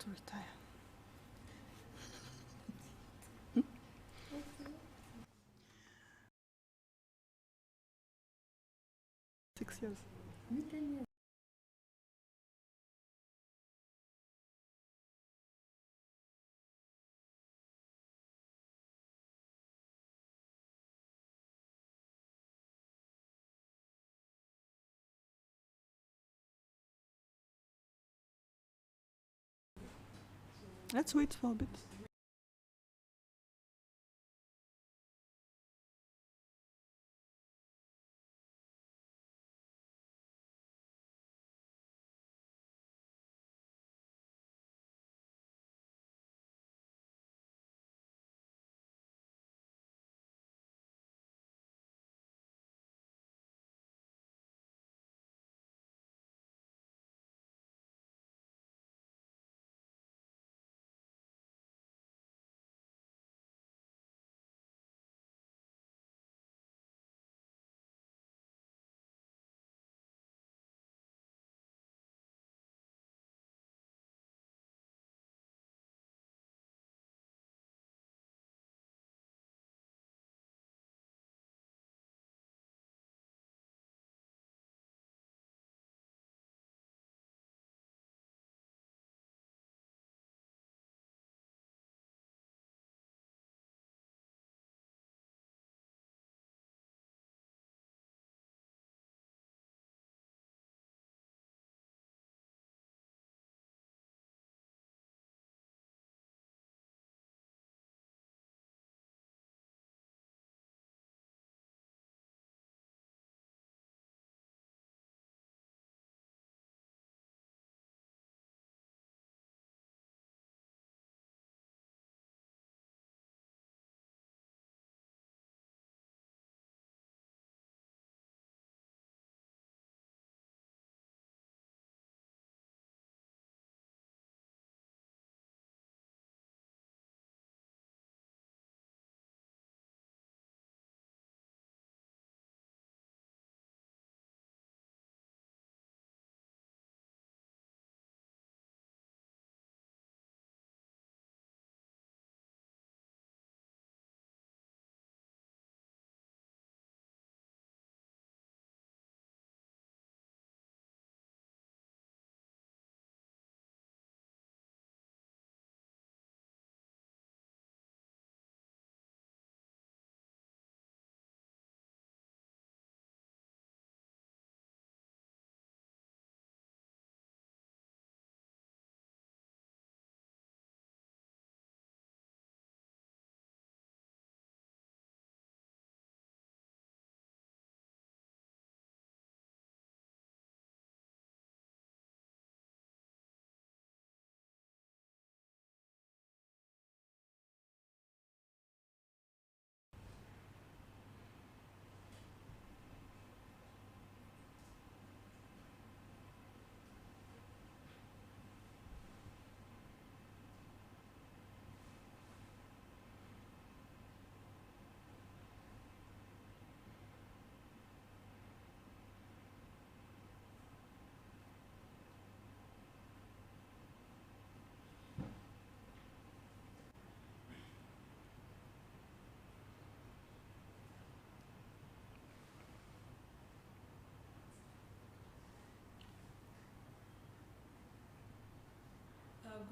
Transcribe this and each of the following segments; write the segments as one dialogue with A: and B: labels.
A: to retire. 6 years.
B: 10 years.
A: Let's wait for a bit.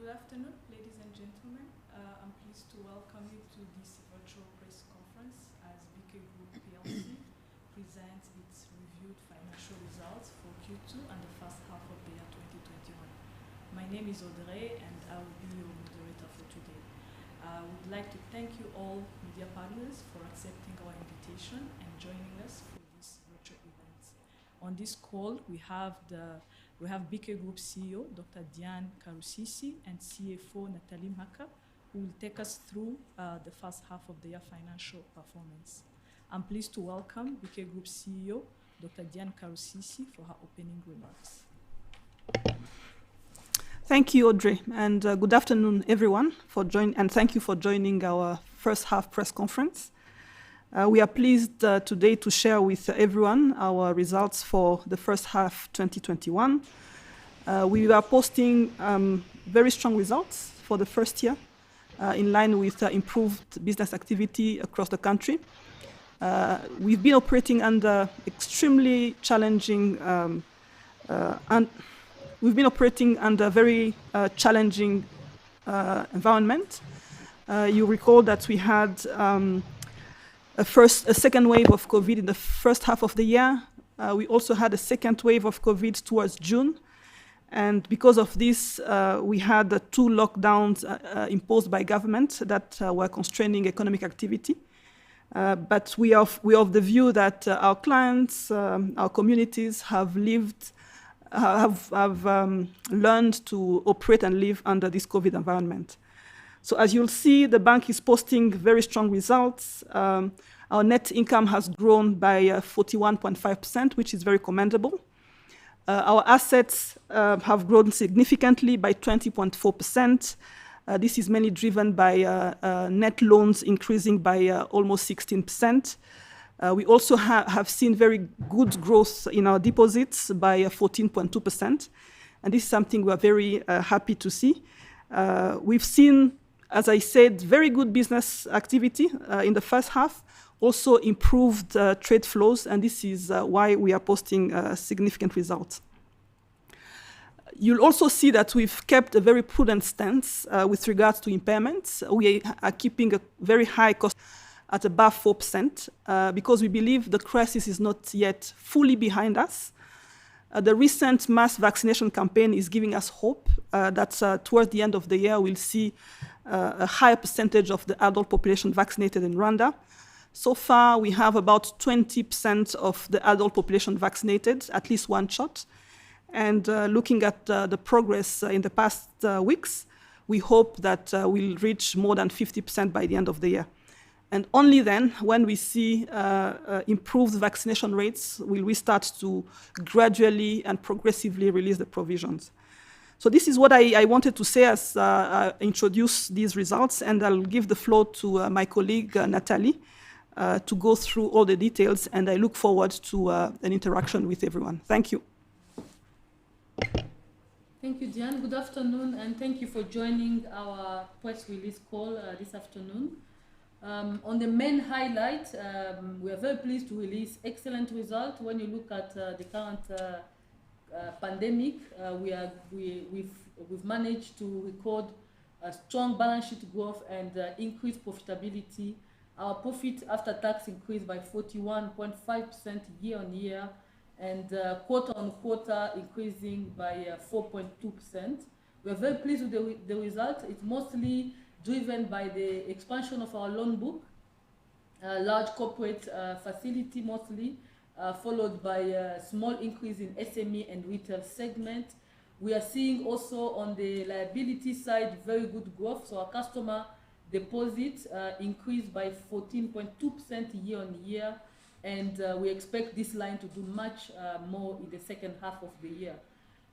C: Good afternoon, ladies and gentlemen. I'm pleased to welcome you to this virtual press conference as BK Group PLC presents its reviewed financial results for Q2 and the first half of the year 2021. My name is Audrey and I will be your moderator for today. I would like to thank you all media partners for accepting our invitation and joining us for this virtual event. On this call, we have BK Group CEO, Dr. Diane Karusisi, and CFO, Nathalie Maka, who will take us through the first half of the year financial performance. I'm pleased to welcome BK Group CEO, Dr. Diane Karusisi, for her opening remarks.
A: Thank you, Audrey, and good afternoon, everyone, and thank you for joining our first half press conference. We are pleased today to share with everyone our results for the first half 2021. We are posting very strong results for the first year, in line with improved business activity across the country. We've been operating under extremely challenging very challenging environment. You recall that we had a second wave of COVID in the first half of the year. We also had a second wave of COVID towards June. And because of this, we had the 2 lockdowns imposed by government that were constraining economic activity. But we are of the view that our clients, our communities have learned to operate and live under this COVID environment. So as you'll see, the bank is posting very strong results. Our net income has grown by 41.5%, which is very commendable. Our assets have grown significantly by 20.4%. This is mainly driven by net loans increasing by almost 16%. We also have seen very good growth in our deposits by 14.2%. And this is something we're very happy to see. We've seen, as I said, very good business activity in the first half, also improved trade flows, and this is why we are posting significant results. You'll also see that we've kept a very prudent stance with regards to impairments. We are keeping a very high cost at above 4% because we believe the crisis is not yet fully behind us. The recent mass vaccination campaign is giving us hope that towards the end of the year we'll see a higher percentage of the adult population vaccinated in Rwanda. So far, we have about 20% of the adult population vaccinated, at least 1 shot. And looking at the progress in the past weeks, we hope that we'll reach more than 50% by the end of the year. And only then, when we see improved vaccination rates, will we start to gradually and progressively release the provisions. So this is what I wanted to say as I introduce these results, and I'll give the floor to my colleague, Nathalie, to go through all the details, and I look forward to an interaction with everyone. Thank you.
B: Thank you, Diane. Good afternoon, and thank you for joining our press release call this afternoon. On the main highlight, we are very pleased to release excellent results. When you look at the current pandemic, we've managed to record a strong balance sheet growth and increased profitability. Our profit after tax increased by 41.5% year on year, and quarter on quarter increasing by 4.2%. We are very pleased with the result. It's mostly driven by the expansion of our loan book, large corporate facility mostly, followed by a small increase in SME and retail segment. We are seeing also on the liability side very good growth. So our customer deposits increased by 14.2% year on year, and we expect this line to do much more in the second half of the year.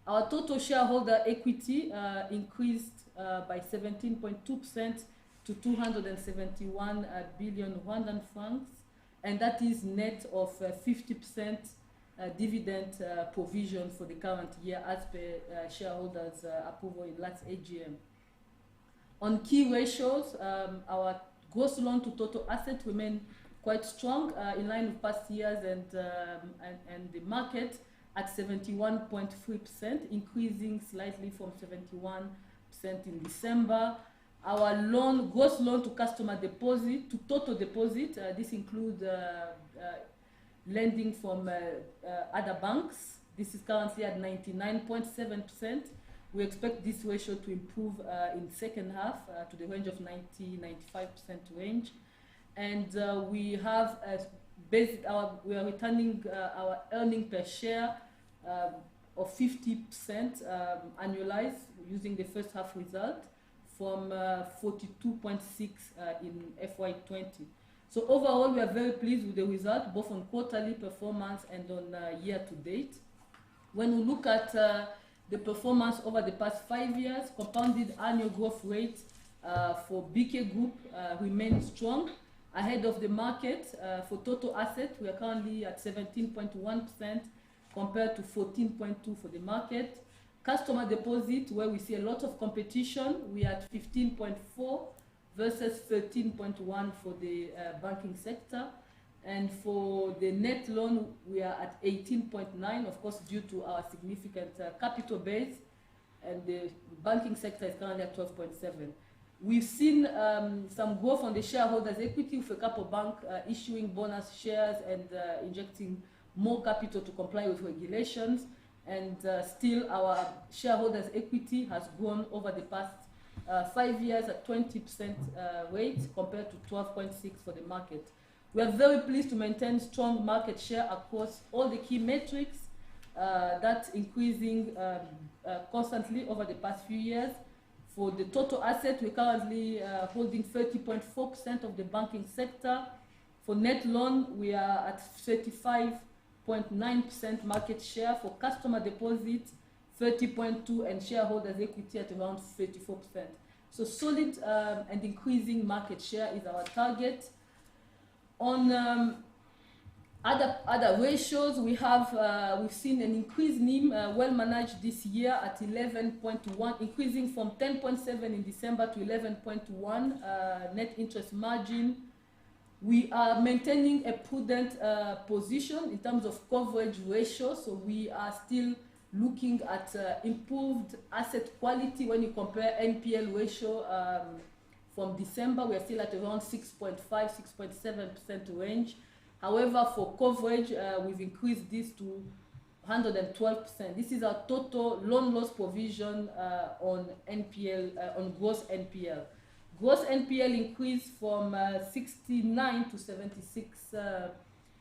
B: Our total shareholder equity increased by 17.2% to 271 billion Rwandan francs, and that is net of 50% dividend provision for the current year as per shareholders' approval in last AGM. On key ratios, our gross loan to total assets remain quite strong, in line with past years and the market at 71.3%, increasing slightly from 71% in December. Our gross loan to customer deposit, to total deposit, this includes lending from other banks. This is currently at 99.7%. We expect this ratio to improve in the second half to the range of 90-95% range. And we have we are returning our earning per share of 50% annualized using the first half result from 42.6 in FY20. So overall, we are very pleased with the result, both on quarterly performance and on year to date. When we look at the performance over the past 5 years, compounded annual growth rate for BK Group remains strong, ahead of the market. For total assets, we are currently at 17.1% compared to 14.2% for the market. Customer deposit, where we see a lot of competition, we are at 15.4 versus 13.1 for the banking sector. And for the net loan, we are at 18.9, of course, due to our significant capital base, and the banking sector is currently at 12.7. We've seen some growth on the shareholders' equity, with a couple of banks issuing bonus shares and injecting more capital to comply with regulations. And still, our shareholders' equity has grown over the past 5 years at 20% rate, compared to 12.6 for the market. We are very pleased to maintain strong market share across all the key metrics, that's increasing constantly over the past few years. For the total asset, we're currently holding 30.4% of the banking sector. For net loan, we are at 35.9% market share. For customer deposit, 30.2%, and shareholders' equity at around 34%. So solid and increasing market share is our target. On other ratios, we've seen an increased NIM, well managed this year at 11.1, increasing from 10.7 in December to 11.1 net interest margin. We are maintaining a prudent position in terms of coverage ratio, so we are still looking at improved asset quality. When you compare NPL ratio from December, we are still at around 6.5, 6.7% range. However, for coverage, we've increased this to 112%. This is our total loan loss provision on NPL, on gross NPL. Gross NPL increased from 69 to 76,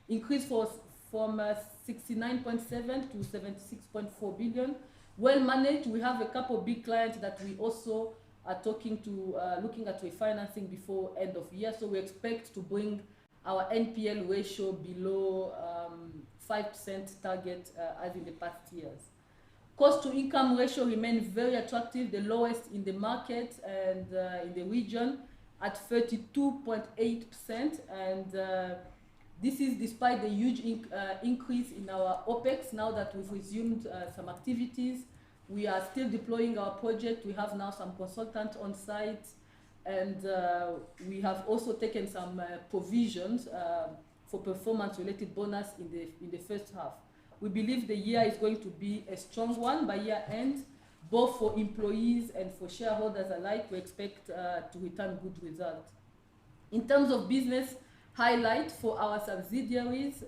B: increased from 69.7 to 76.4 billion. Well managed. We have a couple of big clients that we also are talking to, looking at refinancing before end of year. So we expect to bring our NPL ratio below 5% target as in the past years. Cost to income ratio remains very attractive, the lowest in the market and in the region at 32.8%. And this is despite the huge increase in our OPEX. Now that we've resumed some activities, we are still deploying our project. We have now some consultants on site, and we have also taken some provisions for performance-related bonus in the first half. We believe the year is going to be a strong one by year end, both for employees and for shareholders alike. We expect to return good results. In terms of business highlight for our subsidiaries,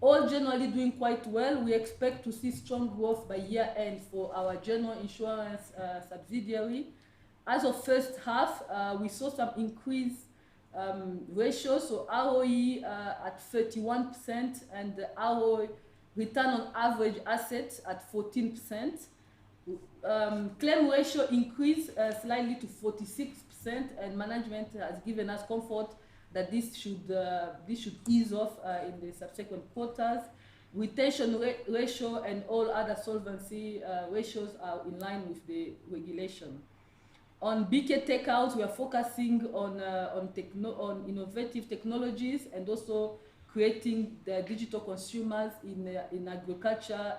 B: all generally doing quite well. We expect to see strong growth by year end for our general insurance subsidiary. As of first half, we saw some increased ratios, so ROE at 31% and the ROE, return on average assets, at 14%. Claim ratio increased slightly to 46%, and management has given us comfort that this should ease off in the subsequent quarters. Retention ratio and all other solvency ratios are in line with the regulation. On BK takeouts, we are focusing on innovative technologies and also creating the digital consumers in agriculture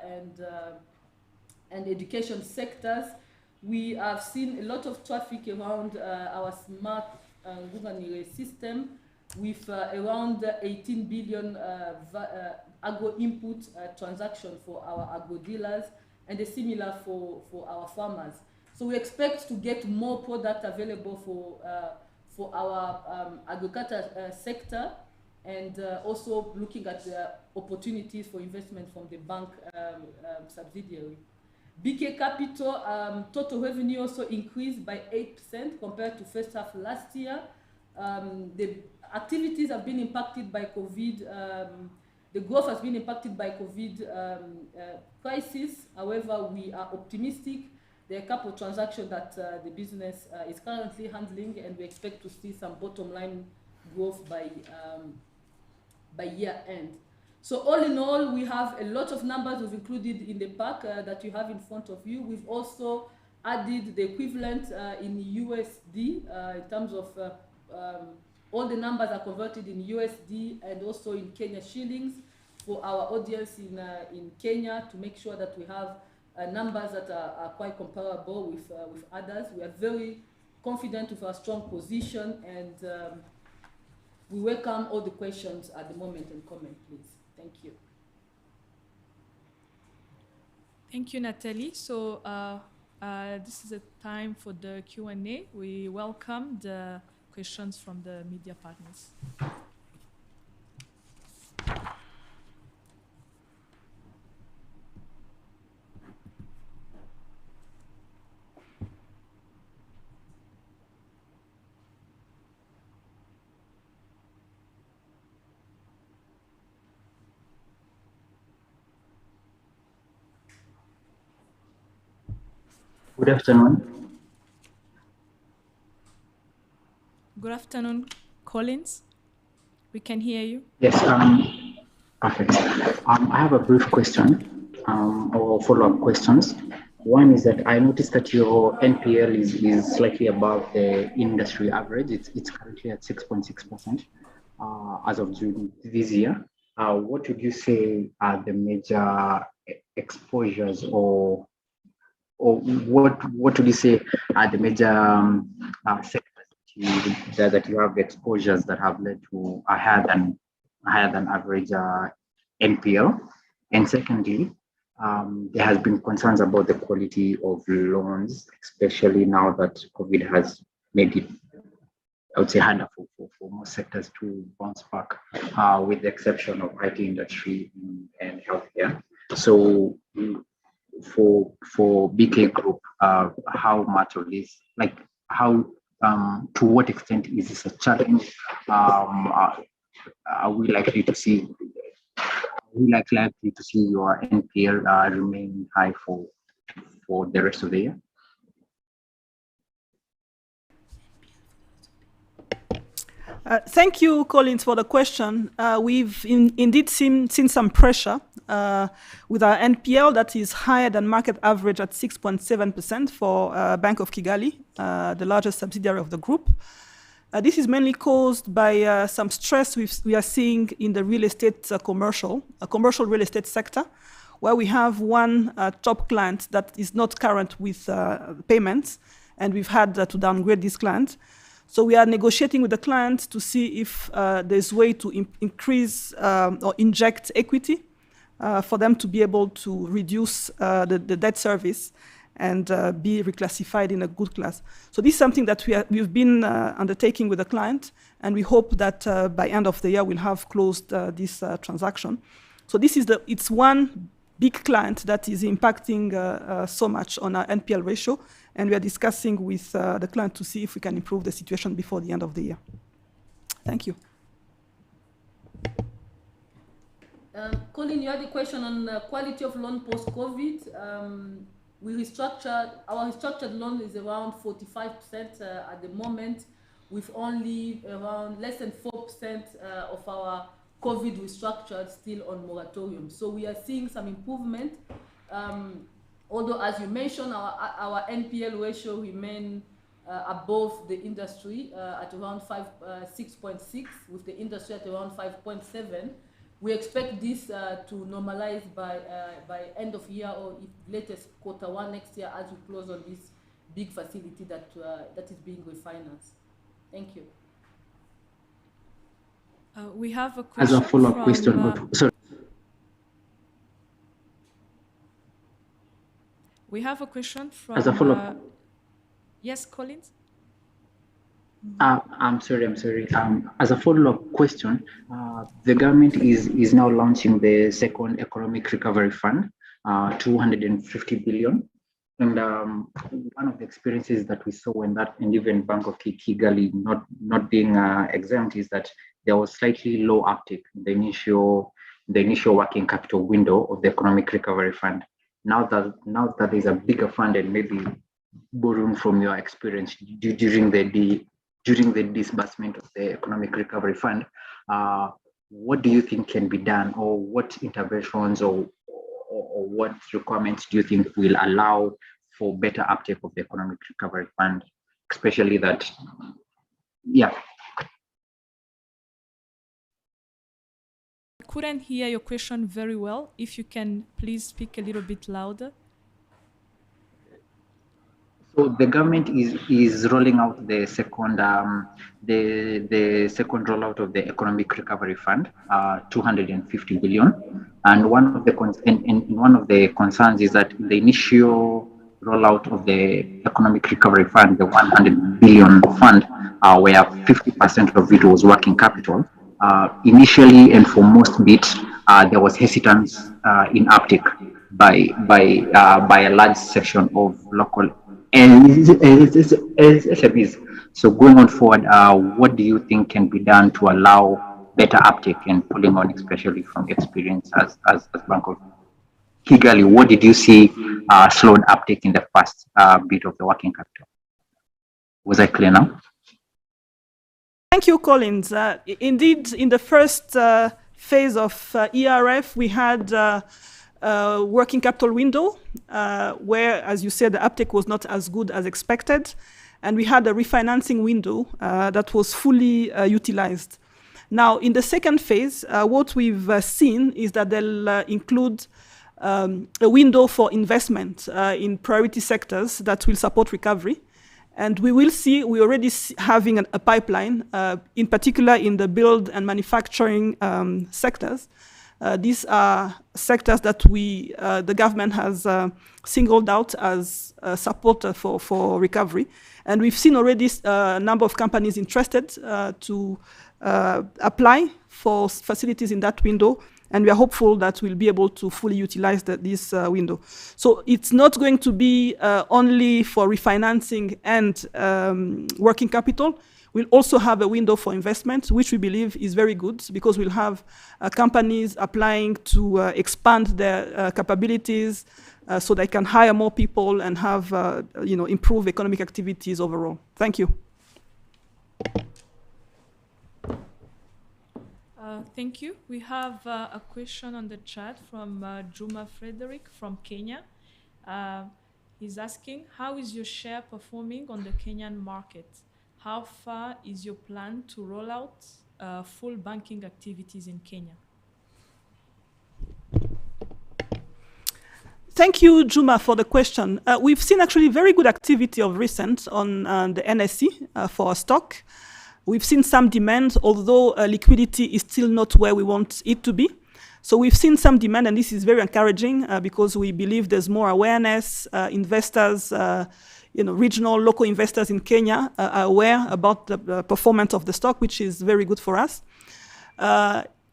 B: and education sectors. We have seen a lot of traffic around our smart Google system, with around 18 billion agro input transaction for our agro dealers, and a similar for our farmers. So we expect to get more product available for our agriculture sector, and also looking at the opportunities for investment from the bank subsidiary. BK Capital total revenue also increased by 8% compared to first half last year. The activities have been impacted by COVID. The growth has been impacted by COVID crisis. However, we are optimistic. There are a couple of transactions that the business is currently handling, and we expect to see some bottom line growth by year end. So all in all, we have a lot of numbers we've included in the pack that you have in front of you. We've also added the equivalent in USD in terms of all the numbers are converted in USD and also in Kenya shillings for our audience in Kenya, to make sure that we have numbers that are quite comparable with others. We are very confident with our strong position, and we welcome all the questions at the moment and comment, please. Thank you.
C: Thank you, Nathalie. So this is a time for the Q&A. We welcome the questions from the media partners.
D: Good afternoon.
C: Good afternoon, Collins. We can hear you.
D: Yes, perfect. I have a brief question or follow-up questions. One is that I noticed that your NPL is slightly above the industry average. It's currently at 6.6% as of June this year. What would you say are the major exposures or what would you say are the major sectors that you have exposures that have led to a higher than average NPL? And secondly, there has been concerns about the quality of loans, especially now that COVID has made it, I would say, harder for most sectors to bounce back, with the exception of IT industry and healthcare. So for BK Group, how much of this, like how to what extent is this a challenge? Are we likely to see your NPL remain high for the rest of the year?
A: Thank you, Collins, for the question. We've indeed seen some pressure with our NPL that is higher than market average at 6.7% for Bank of Kigali, the largest subsidiary of the group. This is mainly caused by some stress we are seeing in the real estate commercial real estate sector, where we have one top client that is not current with payments, and we've had to downgrade this client. So we are negotiating with the client to see if there's a way to increase or inject equity for them to be able to reduce the debt service and be reclassified in a good class. So this is something that we've been undertaking with the client, and we hope that by end of the year we'll have closed this transaction. So it's one big client that is impacting so much on our NPL ratio, and we are discussing with the client to see if we can improve the situation before the end of the year. Thank you.
B: Colin, you had a question on quality of loan post-COVID. Our restructured loan is around 45% at the moment, with only around less than 4% of our COVID restructured still on moratorium. So we are seeing some improvement. Although, as you mentioned, our NPL ratio remain above the industry at around 6.6, with the industry at around 5.7. We expect this to normalize by end of year or if latest Q1 next year, as we close on this big facility that is being refinanced. Thank you.
C: We have a question.
D: As a follow-up question, sorry.
C: We have a question from.
D: As a follow-up.
C: Yes, Collins.
D: I'm sorry. As a follow-up question, the government is now launching the second economic recovery fund, 250 billion. And one of the experiences that we saw when and even Bank of Kigali not being exempt is that there was slightly low uptake in the initial working capital window of the economic recovery fund. Now that there's a bigger fund, and maybe borrowing from your experience during the disbursement of the economic recovery fund, what do you think can be done, or what interventions or what requirements do you think will allow for better uptake of the economic recovery fund, especially that, yeah.
C: I couldn't hear your question very well. If you can please speak a little bit louder.
D: So the government is rolling out the second the second rollout of the Economic Recovery Fund, 250 billion, and one of the concerns is that the initial rollout of the Economic Recovery Fund, the 100 billion fund, where 50% of it was working capital. Initially, and for most bits, there was hesitance in uptake by a large section of local SMEs. So going on forward, what do you think can be done to allow better uptake and pulling on, especially from experience as Bank of Kigali? What did you see slowed uptake in the first bit of the working capital? Was I clear now?
A: Thank you, Collins. Indeed, in the first phase of ERF, we had working capital window, where, as you said, the uptake was not as good as expected. And we had a refinancing window that was fully utilized. Now, in the second phase, what we've seen is that they'll include a window for investment in priority sectors that will support recovery. And we will see, we're already having a pipeline, in particular in the build and manufacturing sectors. These are sectors that the government has singled out as support for recovery. And we've seen already a number of companies interested to apply for facilities in that window. And we are hopeful that we'll be able to fully utilize this window. So it's not going to be only for refinancing and working capital. We'll also have a window for investment, which we believe is very good because we'll have companies applying to expand their capabilities so they can hire more people and have improve economic activities overall. Thank you.
C: Thank you. We have a question on the chat from Juma Frederick from Kenya. He's asking, how is your share performing on the Kenyan market? How far is your plan to roll out full banking activities in Kenya?
A: Thank you, Juma, for the question. We've seen actually very good activity of recent on the NSE for our stock. We've seen some demand, although liquidity is still not where we want it to be. So we've seen some demand, and this is very encouraging because we believe there's more awareness. Investors, regional, local investors in Kenya are aware about the performance of the stock, which is very good for us.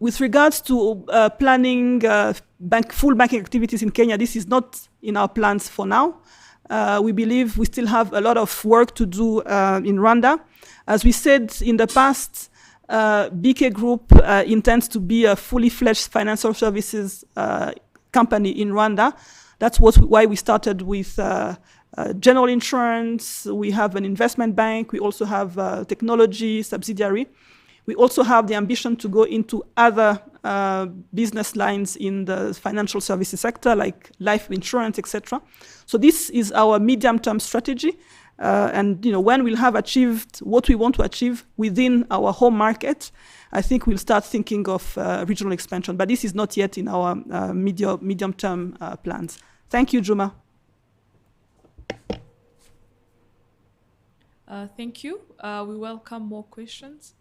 A: With regards to planning full banking activities in Kenya, this is not in our plans for now. We believe we still have a lot of work to do in Rwanda. As we said in the past, BK Group intends to be a fully fledged financial services company in Rwanda. That's why we started with general insurance. We have an investment bank. We also have a technology subsidiary. We also have the ambition to go into other business lines in the financial services sector, like life insurance, etc. So this is our medium-term strategy. And when we'll have achieved what we want to achieve within our home market, I think we'll start thinking of regional expansion. But this is not yet in our medium-term plans. Thank you, Juma.
C: Thank you. We welcome more questions.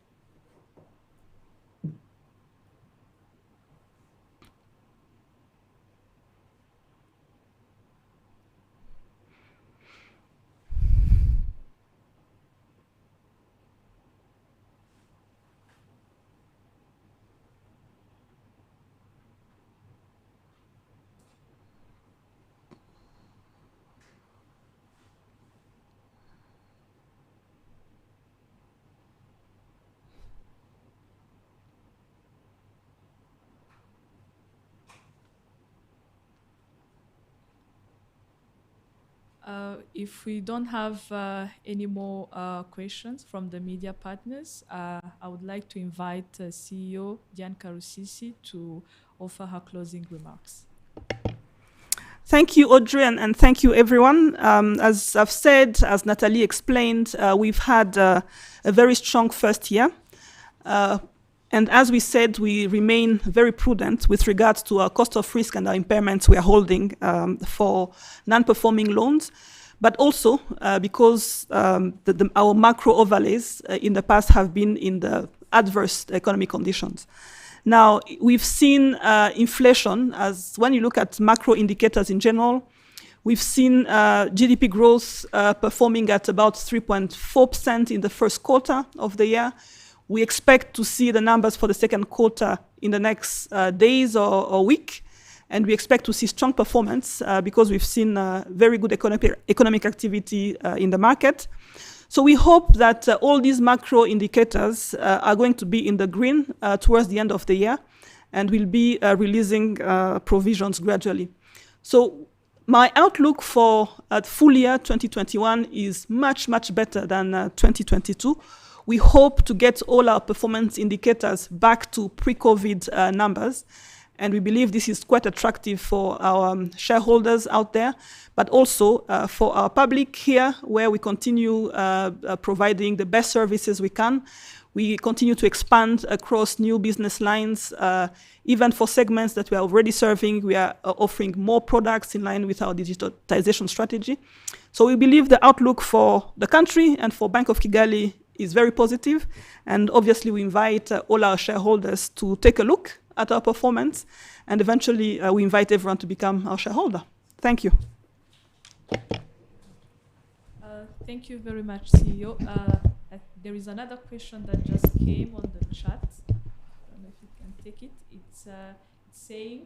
C: If we don't have any more questions from the media partners, I would like to invite CEO Diane Karusisi to offer her closing remarks.
A: Thank you, Audrey, and thank you, everyone. As I've said, as Nathalie explained, we've had a very strong first year. And as we said, we remain very prudent with regards to our cost of risk and our impairments we are holding for non-performing loans. but also because our macro overlays in the past have been in the adverse economic conditions. Now, we've seen inflation, as when you look at macro indicators in general, we've seen GDP growth performing at about 3.4% in the first quarter of the year. We expect to see the numbers for the second quarter in the next days or week. And we expect to see strong performance because we've seen very good economic activity in the market. So we hope that all these macro indicators are going to be in the green towards the end of the year, and we'll be releasing provisions gradually. So my outlook for full year 2021 is much, much better than 2022. We hope to get all our performance indicators back to pre-COVID numbers. And we believe this is quite attractive for our shareholders out there, but also for our public here, where we continue providing the best services we can. We continue to expand across new business lines. Even for segments that we are already serving, we are offering more products in line with our digitalization strategy. So we believe the outlook for the country and for Bank of Kigali is very positive. And obviously, we invite all our shareholders to take a look at our performance, and eventually we invite everyone to become our shareholder. Thank you.
C: Thank you very much, CEO. There is another question that just came on the chat. I don't know if you can take it. It's saying,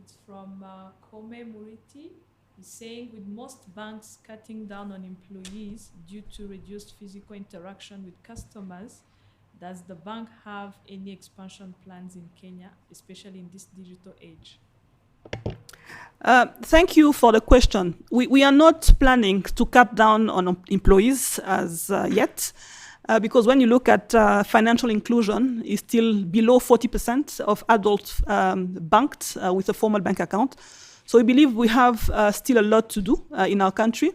C: it's from Kome Muriti. He's saying, with most banks cutting down on employees due to reduced physical interaction with customers, does the bank have any expansion plans in Kenya, especially in this digital age?
A: Thank you for the question. We are not planning to cut down on employees as yet, because when you look at financial inclusion, is still below 40% of adults banked with a formal bank account. So we believe we have still a lot to do in our country.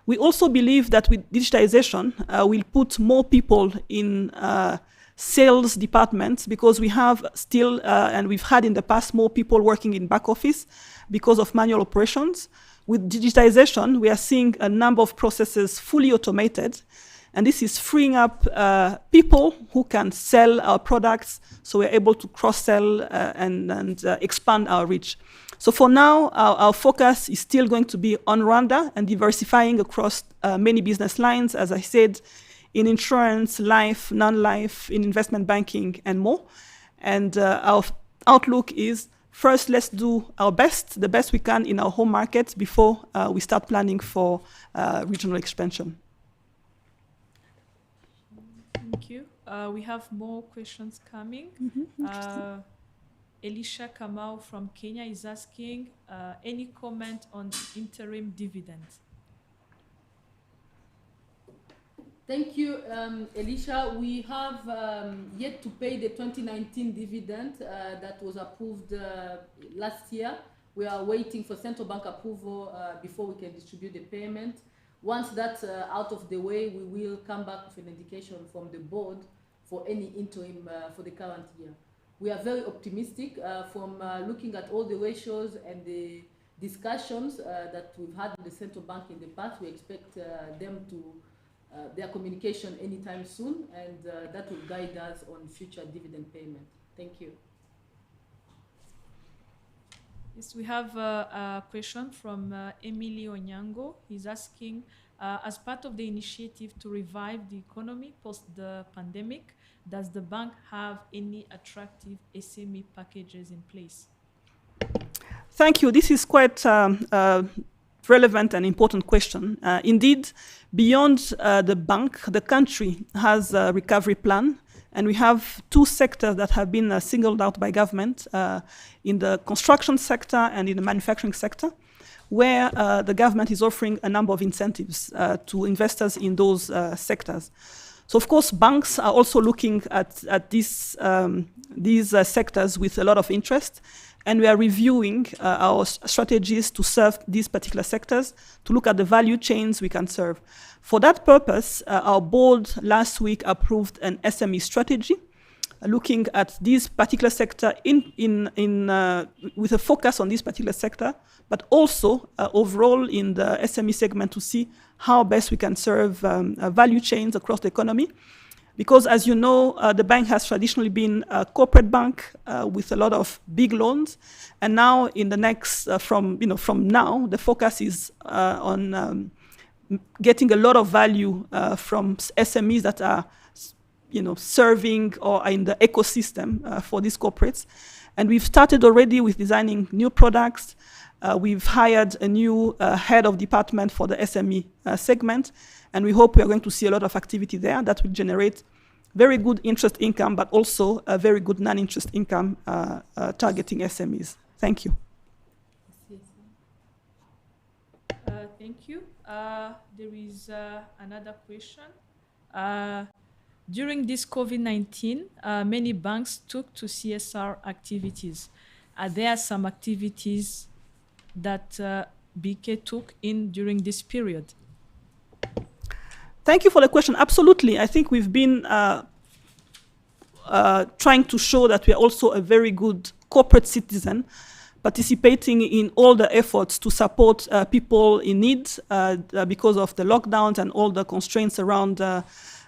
A: We also believe that with digitization, we'll put more people in sales departments, because we have still, and we've had in the past, more people working in back office because of manual operations. With digitization, we are seeing a number of processes fully automated, and this is freeing up people who can sell our products, so we're able to cross-sell and expand our reach. So for now, our focus is still going to be on Rwanda and diversifying across many business lines, as I said, in insurance, life, non-life, in investment banking, and more. And our outlook is, first, let's do our best, the best we can in our home market before we start planning for regional expansion.
C: Thank you. We have more questions coming. Elisha Kamau from Kenya is asking, any comment on interim dividends?
B: Thank you, Elisha. We have yet to pay the 2019 dividend that was approved last year. We are waiting for central bank approval before we can distribute the payment. Once that's out of the way, we will come back with an indication from the board for any interim for the current year. We are very optimistic from looking at all the ratios and the discussions that we've had with the central bank in the past. We expect them to their communication anytime soon, and that will guide us on future dividend payment. Thank you.
C: Yes, we have a question from Emily Onyango. He's asking, as part of the initiative to revive the economy post the pandemic, does the bank have any attractive SME packages in place?
A: Thank you. This is quite relevant and important question. Indeed, beyond the bank, the country has a recovery plan, and we have two sectors that have been singled out by government in the construction sector and in the manufacturing sector, where the government is offering a number of incentives to investors in those sectors. So, of course, banks are also looking at these sectors with a lot of interest, and we are reviewing our strategies to serve these particular sectors, to look at the value chains we can serve. For that purpose, our board last week approved an SME strategy looking at this particular sector with a focus on this particular sector, but also overall in the SME segment to see how best we can serve value chains across the economy. Because as you know, the bank has traditionally been a corporate bank with a lot of big loans. And now in the next, from now, the focus is on getting a lot of value from SMEs that are serving or are in the ecosystem for these corporates. And we've started already with designing new products. We've hired a new head of department for the SME segment. And we hope we are going to see a lot of activity there that will generate very good interest income, but also a very good non-interest income targeting SMEs. Thank you.
C: Thank you. There is another question. During this COVID-19, many banks took to CSR activities. Are there some activities that BK took in during this period?
A: Thank you for the question. Absolutely. I think we've been trying to show that we are also a very good corporate citizen, participating in all the efforts to support people in need because of the lockdowns and all the constraints around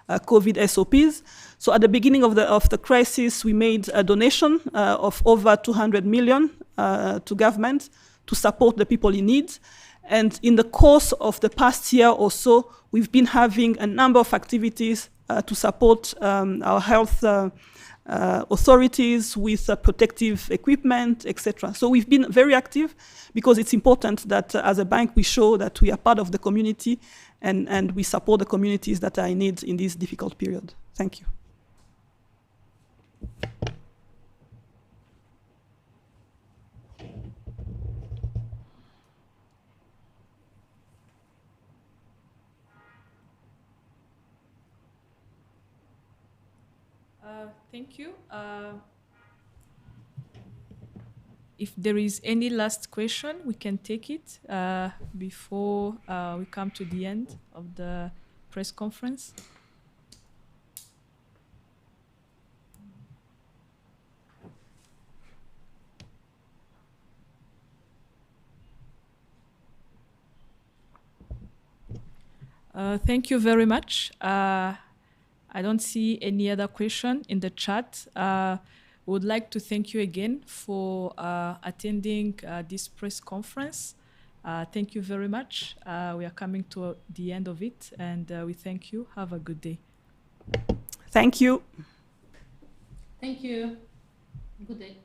A: COVID SOPs. So at the beginning of the crisis, we made a donation of over 200 million to government to support the people in need. And in the course of the past year or so, we've been having a number of activities to support our health authorities with protective equipment, etc. So we've been very active because it's important that as a bank we show that we are part of the community and we support the communities that are in need in this difficult period. Thank you.
C: Thank you. If there is any last question, we can take it before we come to the end of the press conference. Thank you very much. I don't see any other question in the chat. Would like to thank you again for attending this press conference. Thank you very much. We are coming to the end of it, and we thank you. Have a good day.
A: Thank you.
B: Thank you. Good day.